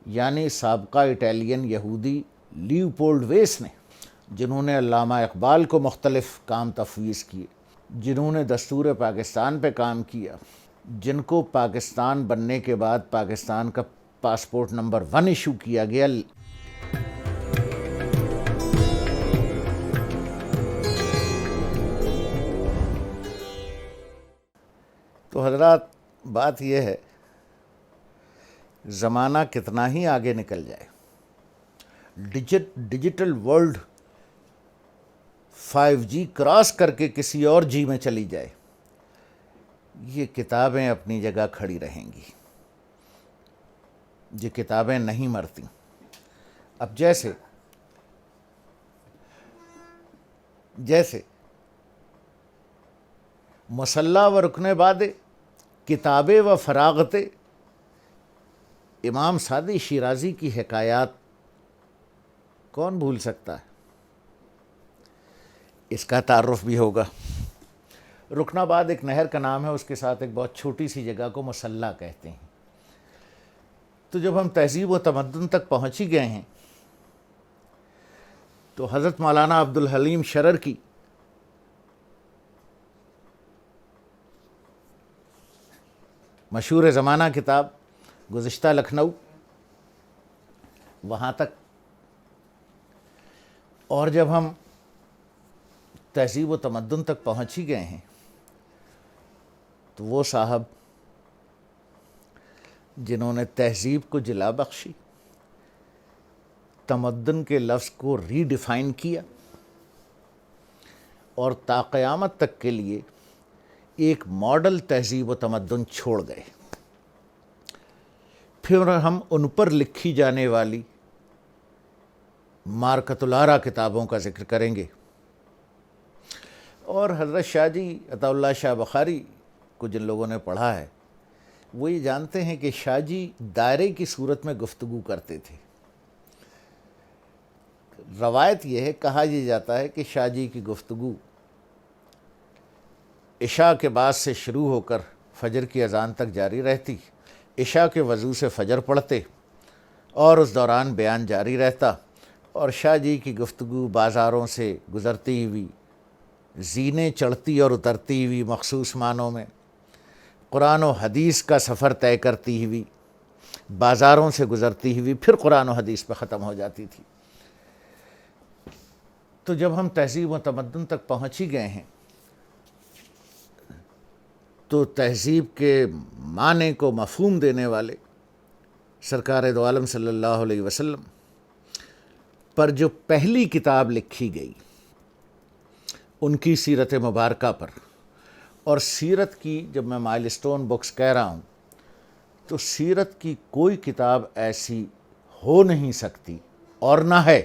یعنی سابقہ اٹالین یہودی لیوپولڈ ویس نے، جنہوں نے علامہ اقبال کو مختلف کام تفویض کیے، جنہوں نے دستور پاکستان پہ کام کیا، جن کو پاکستان بننے کے بعد پاکستان کا پاسپورٹ نمبر 1 ایشو کیا گیا۔ تو حضرات، بات یہ ہے، زمانہ کتنا ہی آگے نکل جائے، ڈیجیٹل ورلڈ 5G کراس کر کے کسی اور جی میں چلی جائے، یہ کتابیں اپنی جگہ کھڑی رہیں گی۔ یہ کتابیں نہیں مرتی۔ اب جیسے مسلح و رکن باد کتابیں و فراغتیں، امام سعدی شیرازی کی حکایات کون بھول سکتا ہے؟ اس کا تعارف بھی ہوگا۔ رکن آباد ایک نہر کا نام ہے، اس کے ساتھ ایک بہت چھوٹی سی جگہ کو مسلح کہتے ہیں۔ تو جب ہم تہذیب و تمدن تک پہنچ ہی گئے ہیں تو حضرت مولانا عبدالحلیم شرر کی مشہور زمانہ کتاب گزشتہ لکھنؤ، وہاں تک، اور جب ہم تہذیب و تمدن تک پہنچ ہی گئے ہیں تو وہ صاحب جنہوں نے تہذیب کو جلا بخشی، تمدن کے لفظ کو ری ڈیفائن کیا اور تا قیامت تک کے لیے ایک ماڈل تہذیب و تمدن چھوڑ گئے، پھر ہم ان پر لکھی جانے والی مارکۃ الآراء کتابوں کا ذکر کریں گے۔ اور حضرت شاہ جی عطا اللہ شاہ بخاری کو جن لوگوں نے پڑھا ہے وہ یہ جانتے ہیں کہ شاہ جی دائرے کی صورت میں گفتگو کرتے تھے۔ روایت یہ ہے، کہا یہ جاتا ہے کہ شاہ جی کی گفتگو عشاء کے بعد سے شروع ہو کر فجر کی اذان تک جاری رہتی، عشاء کے وضو سے فجر پڑھتے اور اس دوران بیان جاری رہتا، اور شاہ جی کی گفتگو بازاروں سے گزرتی ہوئی، زینے چڑھتی اور اترتی ہوئی مخصوص معنوں میں، قرآن و حدیث کا سفر طے کرتی ہوئی، بازاروں سے گزرتی ہوئی، پھر قرآن و حدیث پہ ختم ہو جاتی تھی۔ تو جب ہم تہذیب و تمدن تک پہنچ ہی گئے ہیں تو تہذیب کے معنی کو مفہوم دینے والے سرکار دو عالم صلی اللہ علیہ وسلم پر جو پہلی کتاب لکھی گئی ان کی سیرت مبارکہ پر، اور سیرت کی جب میں مائل سٹون بکس کہہ رہا ہوں تو سیرت کی کوئی کتاب ایسی ہو نہیں سکتی اور نہ ہے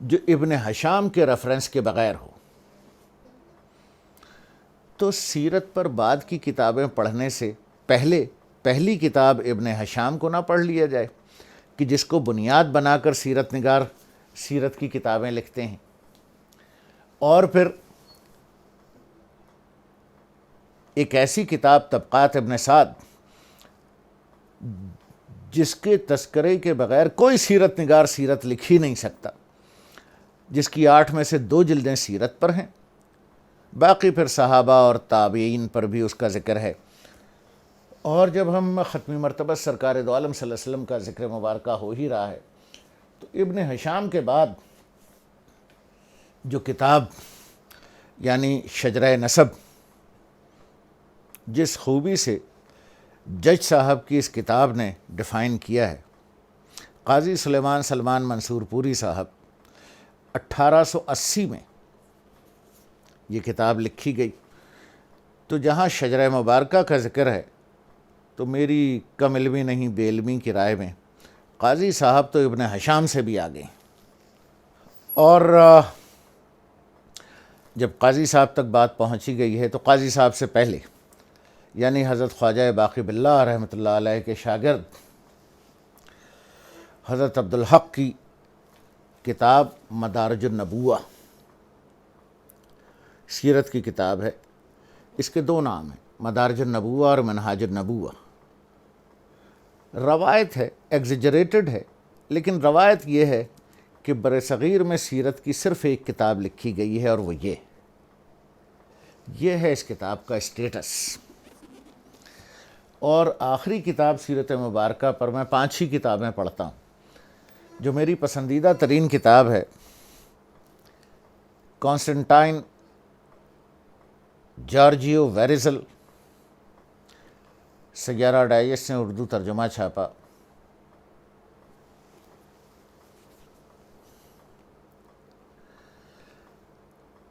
جو ابن ہشام کے ریفرنس کے بغیر ہو۔ تو سیرت پر بعد کی کتابیں پڑھنے سے پہلی کتاب ابن ہشام کو نہ پڑھ لیا جائے کہ جس کو بنیاد بنا کر سیرت نگار سیرت کی کتابیں لکھتے ہیں، اور پھر ایک ایسی کتاب طبقات ابن سعد جس کے تذکرے کے بغیر کوئی سیرت نگار سیرت لکھ ہی نہیں سکتا، جس کی 8 میں سے 2 جلدیں سیرت پر ہیں، باقی پھر صحابہ اور تابعین پر بھی اس کا ذکر ہے۔ اور جب ہم ختمی مرتبہ سرکار دو عالم صلی اللہ علیہ وسلم کا ذکر مبارکہ ہو ہی رہا ہے تو ابن ہشام کے بعد جو کتاب یعنی شجرہ نسب جس خوبی سے جج صاحب کی اس کتاب نے ڈیفائن کیا ہے، قاضی سلیمان سلمان منصور پوری صاحب 1880 میں یہ کتاب لکھی گئی۔ تو جہاں شجرہ مبارکہ کا ذکر ہے تو میری کم علمی نہیں بے علمی کی رائے میں قاضی صاحب تو ابن ہشام سے بھی آگے ہیں۔ اور جب قاضی صاحب تک بات پہنچی گئی ہے تو قاضی صاحب سے پہلے یعنی حضرت خواجہ باقی باللہ رحمۃ اللہ علیہ کے شاگرد حضرت عبدالحق کی کتاب مدارج النبوہ سیرت کی کتاب ہے، اس کے 2 نام ہیں، مدارج النبوہ اور منہاج النبوہ۔ روایت ہے، ایگزیجریٹڈ ہے، لیکن روایت یہ ہے کہ بر صغیر میں سیرت کی صرف ایک کتاب لکھی گئی ہے، اور وہ یہ ہے اس کتاب کا اسٹیٹس۔ اور آخری کتاب سیرت مبارکہ پر میں 5 ہی کتابیں پڑھتا ہوں۔ جو میری پسندیدہ ترین کتاب ہے، کانسٹنٹائن جارجیو ویریزل، سیارہ ڈائجسٹ نے اردو ترجمہ چھاپا۔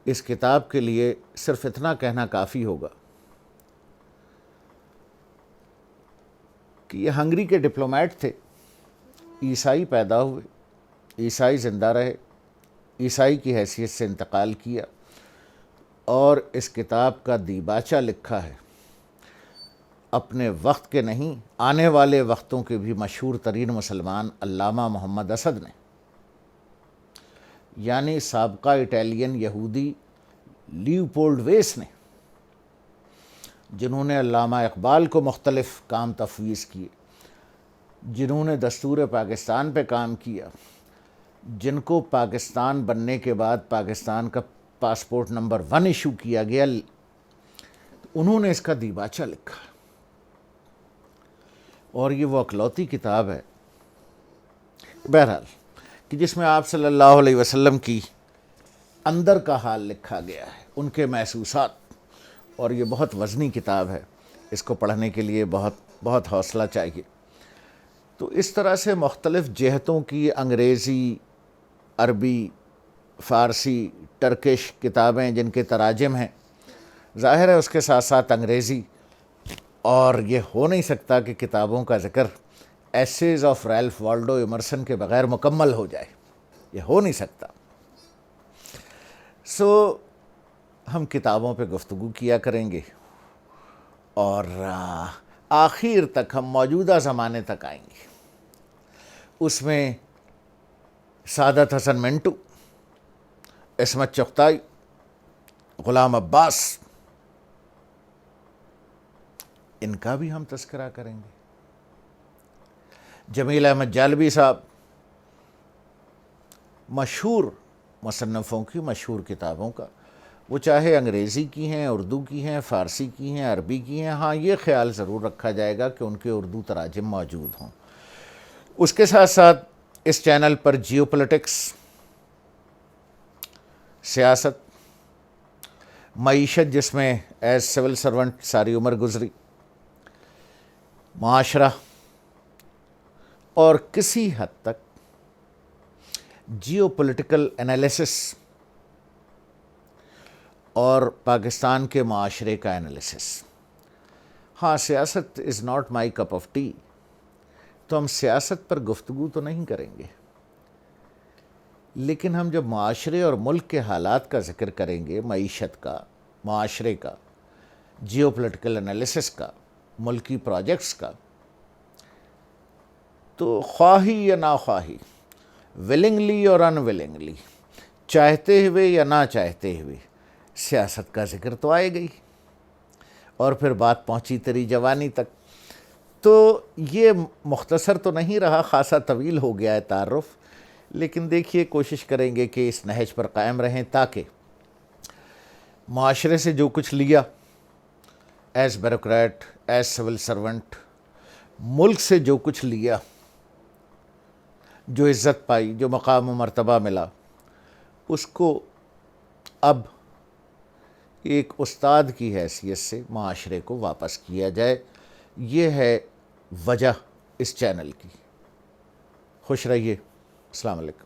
اس کتاب کے لیے صرف اتنا کہنا کافی ہوگا کہ یہ ہنگری کے ڈپلومیٹ تھے، عیسائی پیدا ہوئے، عیسائی زندہ رہے، عیسائی کی حیثیت سے انتقال کیا، اور اس کتاب کا دیباچہ لکھا ہے اپنے وقت کے نہیں، آنے والے وقتوں کے بھی مشہور ترین مسلمان علامہ محمد اسد نے، یعنی سابقہ اٹالین یہودی لیوپولڈ ویس نے، جنہوں نے علامہ اقبال کو مختلف کام تفویض کیے، جنہوں نے دستور پاکستان پہ کام کیا، جن کو پاکستان بننے کے بعد پاکستان کا پاسپورٹ نمبر 1 ایشو کیا گیا، انہوں نے اس کا دیباچہ لکھا۔ اور یہ وہ اکلوتی کتاب ہے بہرحال کہ جس میں آپ صلی اللہ علیہ وسلم کی اندر کا حال لکھا گیا ہے، ان کے محسوسات، اور یہ بہت وزنی کتاب ہے، اس کو پڑھنے کے لیے بہت حوصلہ چاہیے۔ تو اس طرح سے مختلف جہتوں کی انگریزی، عربی، فارسی، ٹرکش کتابیں جن کے تراجم ہیں، ظاہر ہے اس کے ساتھ ساتھ انگریزی، اور یہ ہو نہیں سکتا کہ کتابوں کا ذکر essays of relief Waldo Emerson کے بغیر مکمل ہو جائے، یہ ہو نہیں سکتا۔ ہم کتابوں پہ گفتگو کیا کریں گے، اور آخر تک ہم موجودہ زمانے تک آئیں گے۔ اس میں سعادت حسن منٹو، عصمت چغتائی، غلام عباس، ان کا بھی ہم تذکرہ کریں گے۔ جمیل احمد جالبی صاحب، مشہور مصنفوں کی، مشہور کتابوں کا، وہ چاہے انگریزی کی ہیں، اردو کی ہیں، فارسی کی ہیں، عربی کی ہیں، ہاں یہ خیال ضرور رکھا جائے گا کہ ان کے اردو تراجم موجود ہوں۔ اس کے ساتھ ساتھ اس چینل پر جیو پولیٹکس، سیاست، معیشت جس میں ایز سول سرونٹ ساری عمر گزری، معاشرہ، اور کسی حد تک جیو پولیٹیکل انالیسس اور پاکستان کے معاشرے کا انالیسس۔ ہاں، سیاست is not my cup of T, تو ہم سیاست پر گفتگو تو نہیں کریں گے، لیکن ہم جب معاشرے اور ملک کے حالات کا ذکر کریں گے، معیشت کا، معاشرے کا، جیو پولیٹیکل انالیسس کا، ملکی پروجیکٹس کا، تو خواہی یا ناخواہی، ولنگلی اور انولنگلی، چاہتے ہوئے یا نہ چاہتے ہوئے، سیاست کا ذکر تو آئے گئی، اور پھر بات پہنچی تیری جوانی تک۔ تو یہ مختصر تو نہیں رہا، خاصا طویل ہو گیا ہے تعارف، لیکن دیکھیے کوشش کریں گے کہ اس نہج پر قائم رہیں، تاکہ معاشرے سے جو کچھ لیا as bureaucrat, as civil servant, ملک سے جو کچھ لیا، جو عزت پائی، جو مقام و مرتبہ ملا، اس کو اب ایک استاد کی حیثیت سے معاشرے کو واپس کیا جائے۔ یہ ہے وجہ اس چینل کی۔ خوش رہیے، السلام علیکم۔